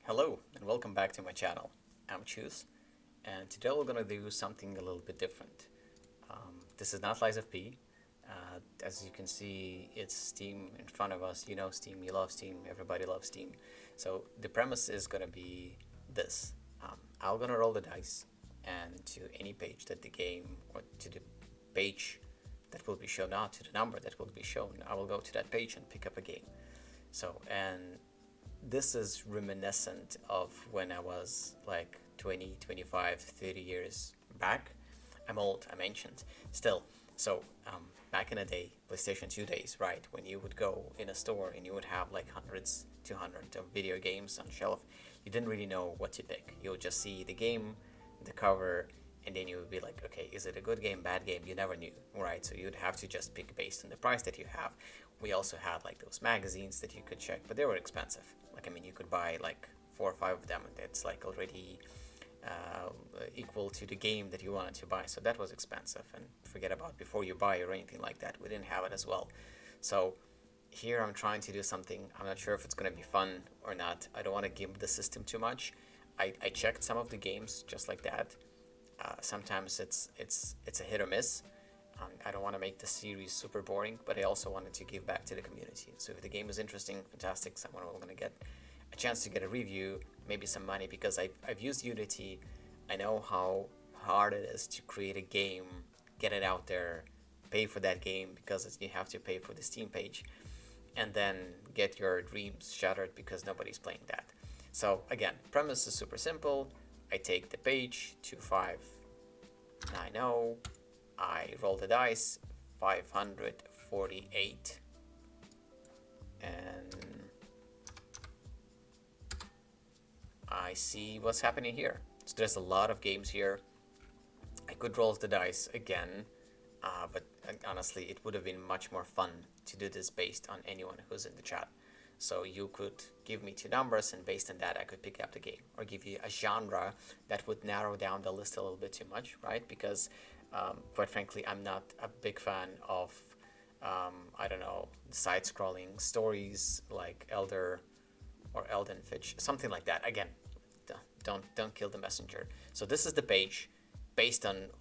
Hello and welcome back to my channel. I'm Choose, and today we're gonna do something a little bit different. This is not Lies of P. As you can see, it's Steam in front of us. You know Steam, you love Steam, everybody loves Steam. So the premise is gonna be this. I'm gonna roll the dice, and to any page that the game, or to the page that will be shown out, to the number that will be shown, I will go to that page and pick up a game. And this is reminiscent of when I was like 20, 25, 30 years back. I'm old, I'm ancient. Still, so back in the day, PlayStation 2 days, right? When you would go in a store and you would have like hundreds, 200 of video games on shelf, you didn't really know what to pick. You would just see the game, the cover, and then you would be like, okay, is it a good game, bad game? You never knew, right? So you'd have to just pick based on the price that you have. We also had like those magazines that you could check, but they were expensive. Like, I mean, you could buy like 4 or 5 of them, and it's like already equal to the game that you wanted to buy. So that was expensive. And forget about before you buy or anything like that. We didn't have it as well. So here I'm trying to do something. I'm not sure if it's going to be fun or not. I don't want to give the system too much. I checked some of the games just like that. Sometimes it's a hit or miss. I don't want to make the series super boring, but I also wanted to give back to the community. So if the game is interesting, fantastic, someone will going to get a chance to get a review, maybe some money, because I've used Unity. I know how hard it is to create a game, get it out there, pay for that game because you have to pay for the Steam page, and then get your dreams shattered because nobody's playing that. So again, premise is super simple. I take the page, 2590. I roll the dice, 548, and I see what's happening here. So there's a lot of games here. I could roll the dice again, but honestly, it would have been much more fun to do this based on anyone who's in the chat. So you could give me 2 numbers, and based on that, I could pick up the game, or give you a genre that would narrow down the list a little bit too much, right? Because quite frankly, I'm not a big fan of, I don't know, side-scrolling stories like Elder or Elden Fitch, something like that. Again, don't kill the messenger. So this is the page. Based on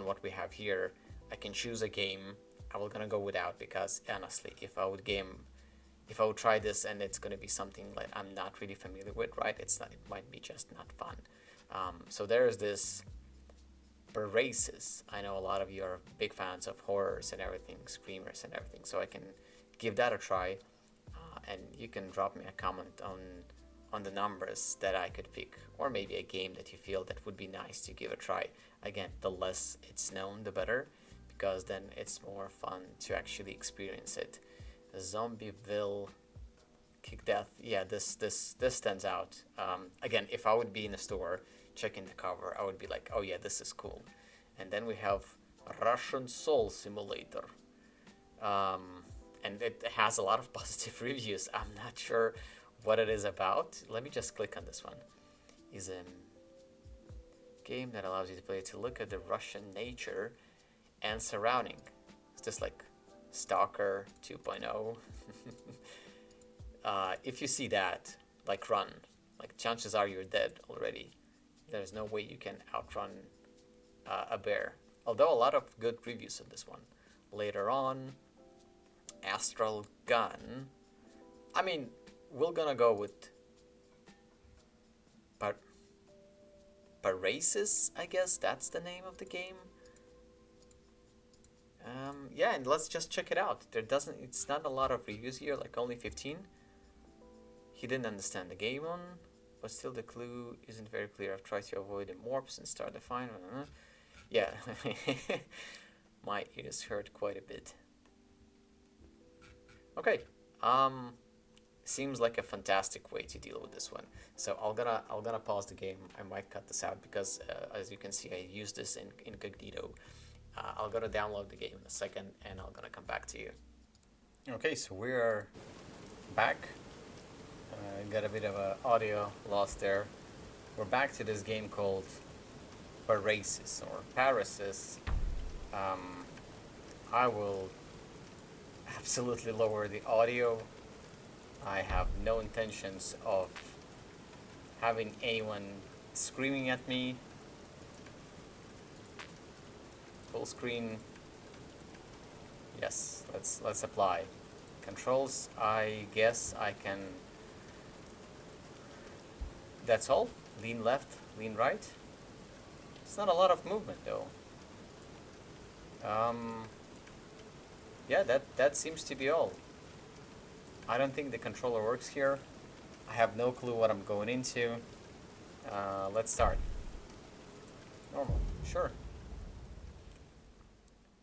what we have here, I can choose a game. I will gonna go without, because honestly, if I would try this and it's gonna be something like I'm not really familiar with, right? It might be just not fun. So there's this Paresis. I know a lot of you are big fans of horrors and everything, screamers and everything, so I can give that a try, and you can drop me a comment on the numbers that I could pick, or maybe a game that you feel that would be nice to give a try. Again, the less it's known, the better, because then it's more fun to actually experience it. Zombieville Kick Death. Yeah, this stands out. Again, if I would be in a store checking the cover, I would be like, oh yeah, this is cool. And then we have Russian Soul Simulator. And it has a lot of positive reviews. I'm not sure what it is about. Let me just click on this one. Is a game that allows you to play to look at the Russian nature and surrounding. It's just like Stalker 2.0. If you see that, like, run. Like, chances are you're dead already. There's no way you can outrun a bear. Although a lot of good reviews on this one. Later on, Astral Gun. I mean, we're gonna go with Paresis, I guess that's the name of the game. Yeah, and let's just check it out. It's not a lot of reviews here, like only 15. He didn't understand the game on, but still the clue isn't very clear. I've tried to avoid the morphs and start the fine. Yeah, my ears hurt quite a bit. Okay, seems like a fantastic way to deal with this one. So I'm gonna pause the game. I might cut this out because, as you can see, I use this in incognito. I'll gonna download the game in a second, and I'm gonna come back to you. Okay, so we're back. Got a bit of a audio loss there. We're back to this game called Paresis or Paresis. I will absolutely lower the audio. I have no intentions of having anyone screaming at me. Full screen. Yes, let's apply. Controls, I guess I can. That's all. Lean left, lean right. It's not a lot of movement though. Yeah, that seems to be all. I don't think the controller works here. I have no clue what I'm going into. Let's start. Normal, sure.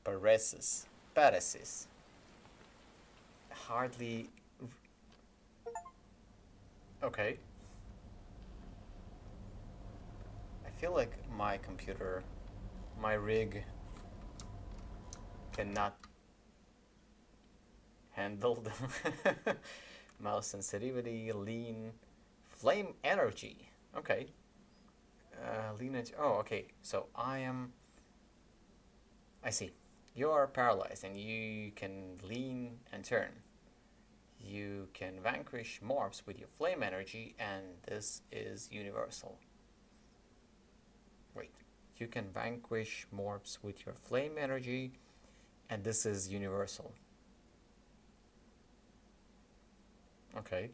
Paresis. Paresis. Hardly. Okay. I feel like my computer, my rig, cannot handle the mouse sensitivity, lean, flame energy. Okay. Lean energy. Oh, okay. So I see. You are paralyzed and you can lean and turn. You can vanquish mobs with your flame energy, and this is universal. Wait. You can vanquish mobs with your flame energy, and this is universal. Okay.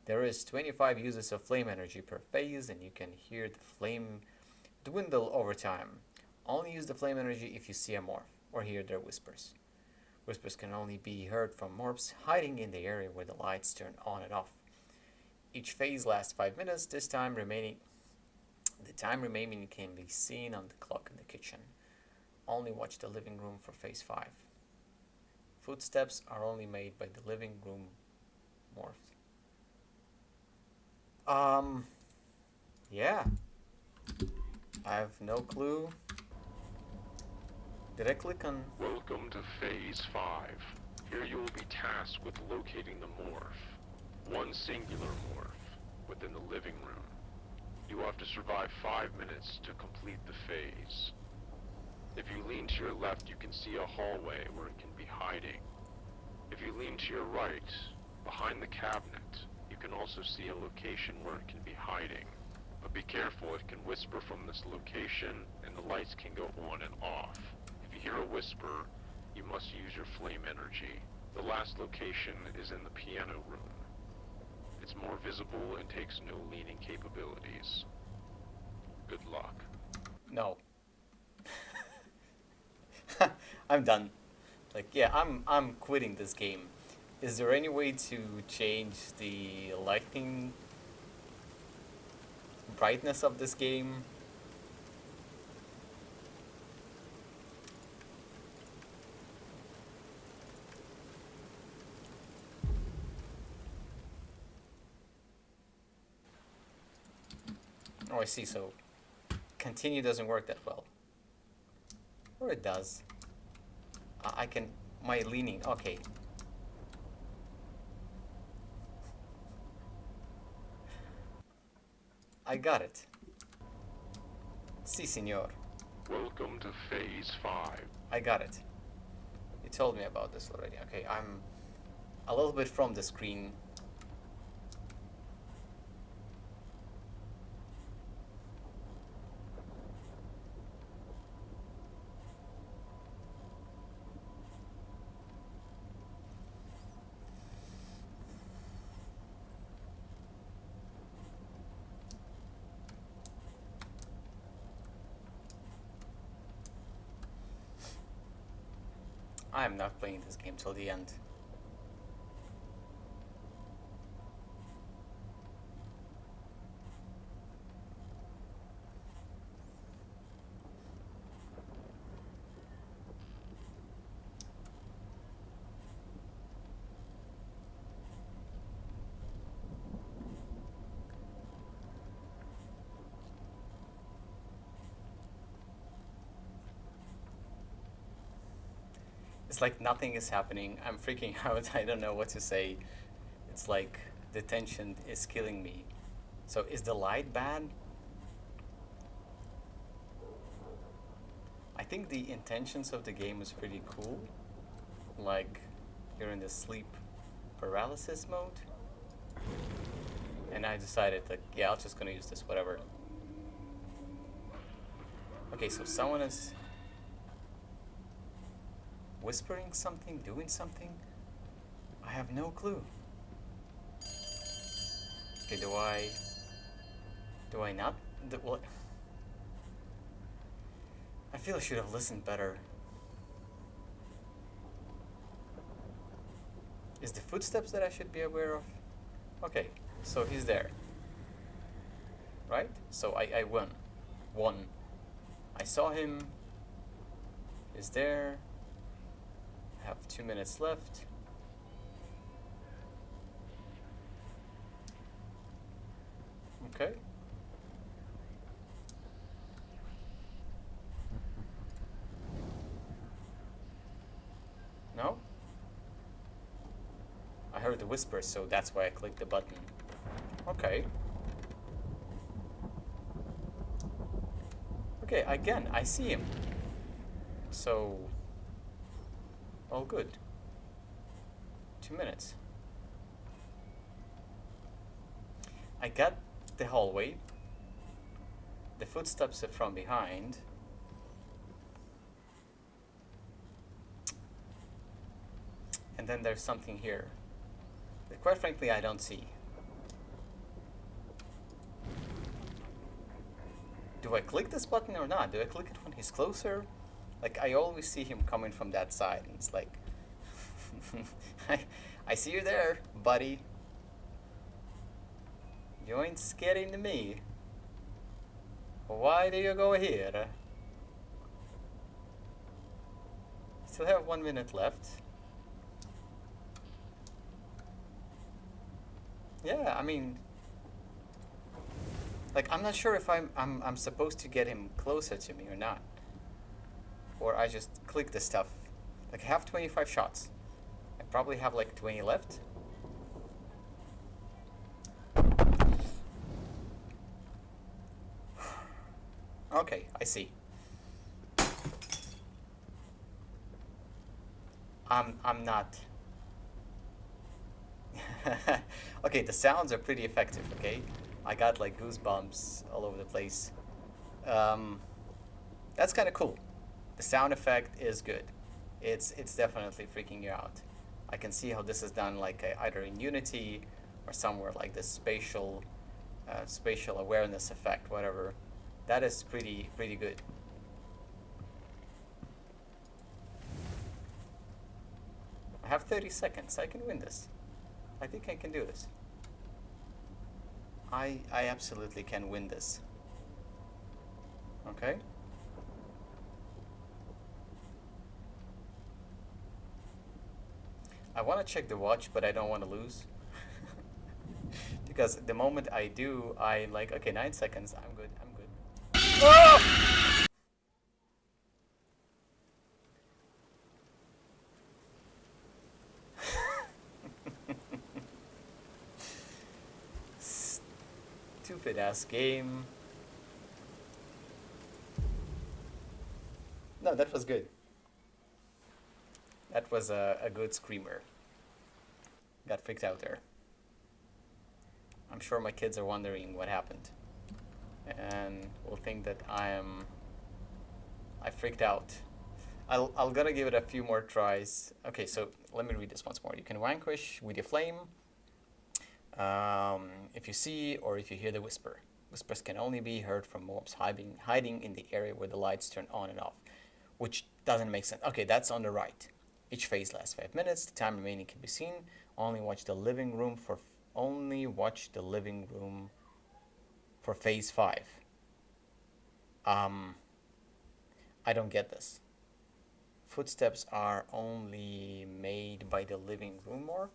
There is 25 uses of flame energy per phase, and you can hear the flame dwindle over time. Only use the flame energy if you see a morph or hear their whispers. Whispers can only be heard from morphs hiding in the area where the lights turn on and off. Each phase lasts 5 minutes. The time remaining can be seen on the clock in the kitchen. Only watch the living room for phase 5. Footsteps are only made by the living room morphs. Yeah. I have no clue. Did I click on... Welcome to Phase 5. Here you will be tasked with locating the morph. One singular morph within the living room. You will have to survive 5 minutes to complete the phase. If you lean to your left, you can see a hallway where it can be hiding. If you lean to your right, behind the cabinet, you can also see a location where it can be hiding. But be careful, it can whisper from this location, and the lights can go on and off. If you hear a whisper, you must use your flame energy. The last location is in the piano room. It's more visible and takes no leaning capabilities. Good luck. No. I'm done. Like, yeah, I'm quitting this game. Is there any way to change the lighting brightness of this game? Oh, I see. So continue doesn't work that well. Or it does. I can... My leaning... Okay. I got it. Si, senor. Welcome to Phase 5. I got it. You told me about this already. Okay, I'm a little bit from the screen. I am not playing this game till the end. It's like nothing is happening. I'm freaking out. I don't know what to say. It's like the tension is killing me. So is the light bad? I think the intentions of the game is pretty cool. Like you're in the sleep paralysis mode. And I decided, like, yeah, I'm just gonna use this, whatever. Okay, so someone is whispering something, doing something. I have no clue. Okay, do I not? What? I feel I should have listened better. Is the footsteps that I should be aware of? Okay, so he's there. Right? So I won. Won. I saw him. He's there. I have 2 minutes left. Okay. No? I heard the whisper, so that's why I clicked the button. Okay. Okay, again, I see him. So, all good. 2 minutes. I got the hallway. The footsteps are from behind. And then there's something here that, quite frankly, I don't see. Do I click this button or not? Do I click it when he's closer? Like, I always see him coming from that side, and it's like, I see you there, buddy. You ain't scaring me. Why do you go here? Still have 1 minute left. Yeah, I mean, like, I'm not sure if I'm supposed to get him closer to me or not. Or I just click the stuff. Like, I have 25 shots. I probably have like 20 left. Okay, I see. I'm not. Okay, the sounds are pretty effective, okay? I got like goosebumps all over the place. That's kind of cool. The sound effect is good. It's definitely freaking you out. I can see how this is done like either in Unity or somewhere like this spatial awareness effect, whatever. That is pretty good. I have 30 seconds. I can win this. I think I can do this. I absolutely can win this. Okay? I want to check the watch, but I don't want to lose. Because the moment I do, I'm like, okay, 9 seconds. I'm good. I'm good. Oh! Stupid ass game. No, that was good. That was a good screamer. Got freaked out there. I'm sure my kids are wondering what happened. And will think that I freaked out. I'll gonna give it a few more tries. Okay, so let me read this once more. You can vanquish with your flame. If you see or if you hear the whisper. Whispers can only be heard from mobs hiding in the area where the lights turn on and off, which doesn't make sense. Okay, that's on the right. Each phase lasts 5 minutes. The time remaining can be seen. Only watch the living room for phase 5. I don't get this. Footsteps are only made by the living room morph?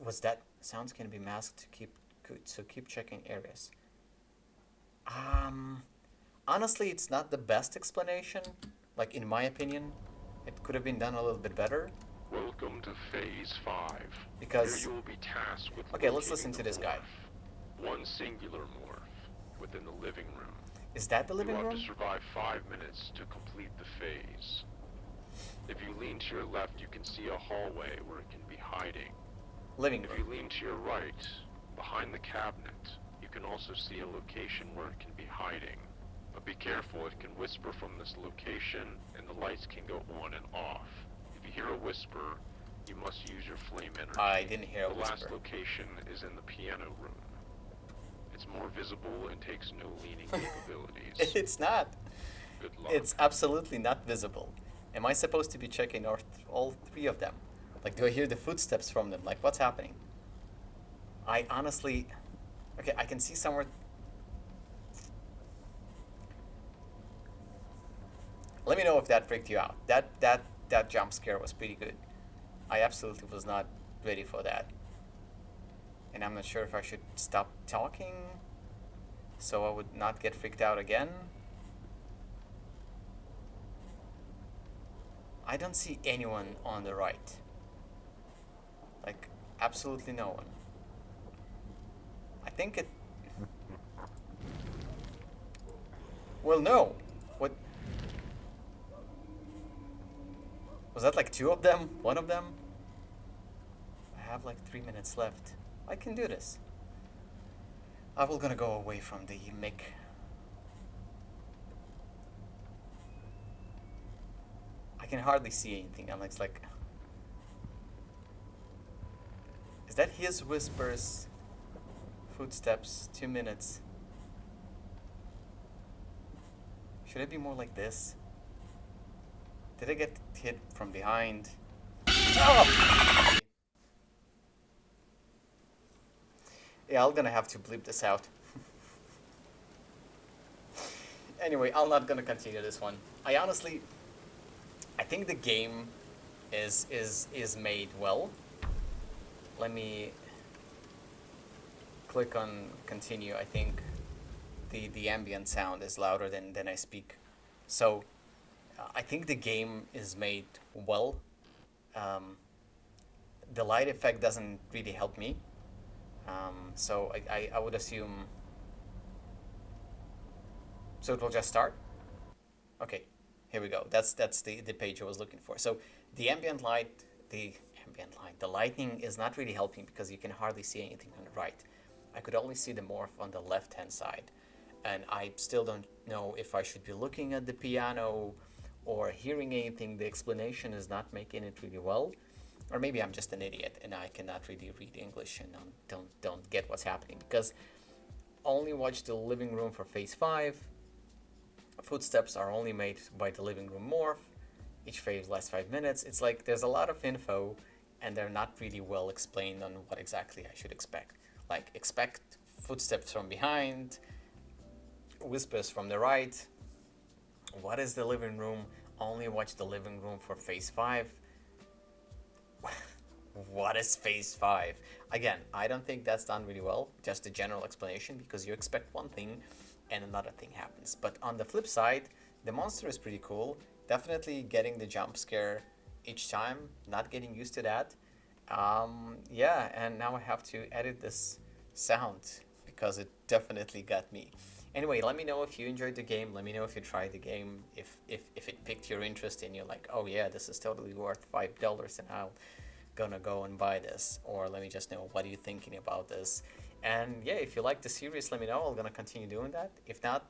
Was that sounds can be masked to keep good, so keep checking areas. Honestly, it's not the best explanation. Like, in my opinion, it could have been done a little bit better. Welcome to phase 5. Because here you will be tasked with okay, let's listen to this guy. One singular morph within the living room. Is that the living You room? have to survive 5 minutes to complete the phase. If you lean to your left, you can see a hallway where it can be hiding. Living If room. you lean to your right, behind the cabinet, you can also see a location where it can be hiding. But be careful, it can whisper from this location, and the lights can go on and off. If you hear a whisper, you must use your flame energy. I didn't hear a The whisper. last location is in the piano room. It's more visible and takes no leaning capabilities. It's not. Good luck. It's absolutely not visible. Am I supposed to be checking all three of them? Like, do I hear the footsteps from them? Like, what's happening? I honestly... Okay, I can see somewhere... Let me know if that freaked you out. That jump scare was pretty good. I absolutely was not ready for that. And I'm not sure if I should stop talking so I would not get freaked out again. I don't see anyone on the right. Like, absolutely no one. I think it... Well, no. What? Was that like two of them? One of them? I have like 3 minutes left. I can do this. I will gonna go away from the mic. I can hardly see anything. I'm like... Is that his whispers? Footsteps, 2 minutes. Should it be more like this? Did I get hit from behind? Oh! Yeah, I'm gonna have to bleep this out. Anyway, I'm not gonna continue this one. I think the game is made well. Let me click on continue. I think the ambient sound is louder than I speak. So I think the game is made well. The light effect doesn't really help me. So I would assume... So it will just start? Okay, here we go. That's the page I was looking for. So the the lighting is not really helping because you can hardly see anything on the right. I could only see the morph on the left-hand side. And I still don't know if I should be looking at the piano or hearing anything. The explanation is not making it really well. Or maybe I'm just an idiot and I cannot really read English and don't get what's happening. Because only watch the living room for phase 5. Footsteps are only made by the living room morph. Each phase lasts 5 minutes. It's like there's a lot of info and they're not really well explained on what exactly I should expect. Like, expect footsteps from behind, whispers from the right. What is the living room? Only watch the living room for phase 5. What is phase 5? Again, I don't think that's done really well. Just a general explanation, because you expect one thing and another thing happens. But on the flip side, the monster is pretty cool. Definitely getting the jump scare each time, not getting used to that. Yeah, and now I have to edit this sound because it definitely got me. Anyway, let me know if you enjoyed the game. Let me know if you tried the game, if it piqued your interest and you're like, oh yeah, this is totally worth $5 and I'll gonna go and buy this. Or let me just know, what are you thinking about this? And yeah, if you like the series, let me know. I'm gonna continue doing that. If not,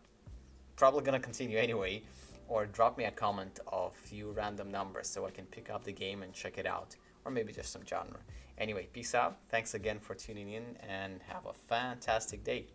probably gonna continue anyway. Or drop me a comment of few random numbers so I can pick up the game and check it out. Or maybe just some genre. Anyway, peace out. Thanks again for tuning in and have a fantastic day.